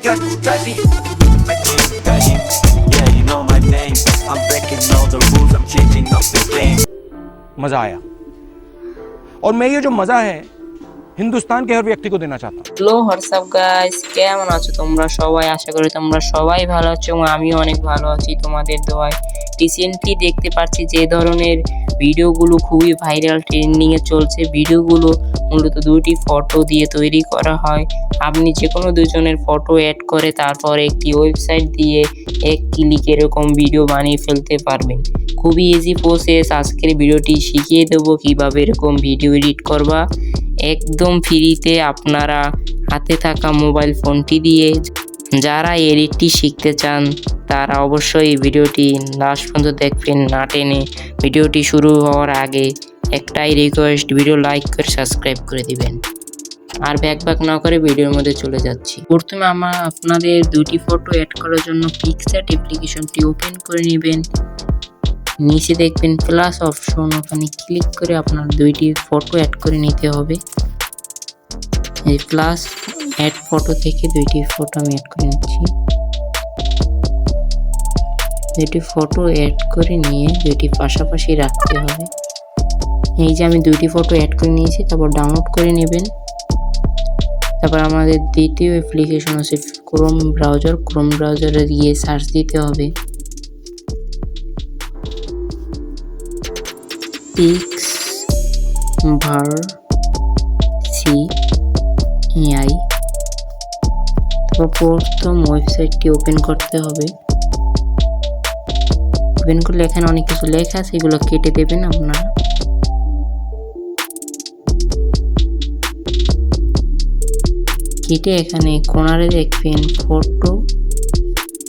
Yeah, you know my name. I'm breaking all the rules, I'm changing up the game. मजा आया और मैं ये जो मजा है हिंदुस्तान के हर व्यक्ति को देना चाहता हूँ। হ্যালো হোয়াটসঅ্যাপ গাইস, কেমন আছো তোমরা সবাই? আশা করি তোমরা সবাই ভালো আছো এবং আমিও অনেক ভালো আছি তোমাদের দোয়ায়। রিসেন্টলি দেখতে পাচ্ছি যে ধরনের ভিডিওগুলো খুবই ভাইরাল ট্রেন্ডিংয়ে চলছে। ভিডিওগুলো মূলত দুটি ফটো দিয়ে তৈরি করা হয়। আপনি যে কোনো দুজনের ফটো অ্যাড করে তারপর একটি ওয়েবসাইট দিয়ে এক ক্লিক এরকম ভিডিও বানিয়ে ফেলতে পারবেন। খুবই ইজি প্রসেস। আজকের ভিডিওটি শিখিয়ে দেবো কীভাবে এরকম ভিডিও এডিট করবা একদম ফ্রিতে আপনারা হাতে থাকা মোবাইল ফোনটি দিয়ে। যারা এডিটটি শিখতে চান তারা অবশ্যই ভিডিওটি লাস্ট পর্যন্ত দেখবেন না টেনে। ভিডিওটি শুরু হওয়ার আগে একটাই রিকোয়েস্ট, ভিডিও লাইক করে সাবস্ক্রাইব করে দিবেন। আর ব্যাক না করে ভিডিওর মধ্যে চলে যাচ্ছি। প্রথমে আপনাদের দুটি ফটো অ্যাড করার জন্য পিক্সআর্ট অ্যাপ্লিকেশনটি ওপেন করে নেবেন। নিচে দেখবেন প্লাস অপশন, ওখানে ক্লিক করে আপনার দুইটি ফটো অ্যাড করে নিতে হবে। এই প্লাস অ্যাড ফটো থেকে দুইটি ফটো আমি অ্যাড করে নিচ্ছি। দুইটি ফটো অ্যাড করে নিয়ে দুইটি পাশাপাশি রাখতে হবে। এই যে আমি দুইটি ফটো অ্যাড করে নিয়েছি, তারপর ডাউনলোড করে নেবেন। তারপর আমাদের দ্বিতীয় অ্যাপ্লিকেশন আছে ক্রোম ব্রাউজারে গিয়ে সার্চ দিতে হবে PixVR তারপর প্রথম ওয়েবসাইটটি ওপেন করতে হবে। ওপেন করলে এখানে অনেক কিছু লেখা আছে, এগুলো কেটে দেবেন আপনারা। কেটে এখানে কোণারে দেখবেন ফটো,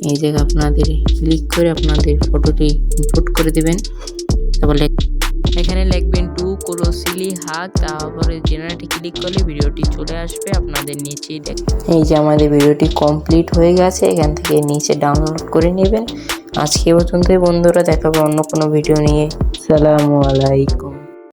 এই জায়গায় আপনাদের ক্লিক করে আপনাদের ফটোটি ইনপুট করে দেবেন। তারপর এখানে লিখবেন টু ক্লোজলি হাগ, তারপরে জেনারেটে ক্লিক করলে ভিডিওটি চলে আসবে আপনাদের নিচেই দেখবেন। এই যে আমাদের ভিডিওটি কমপ্লিট হয়ে গেছে, এখান থেকে নিচে ডাউনলোড করে নেবেন। আজকে পর্যন্তই বন্ধুরা, দেখা হবে অন্য কোনো ভিডিও নিয়ে। আসসালামু আলাইকুম।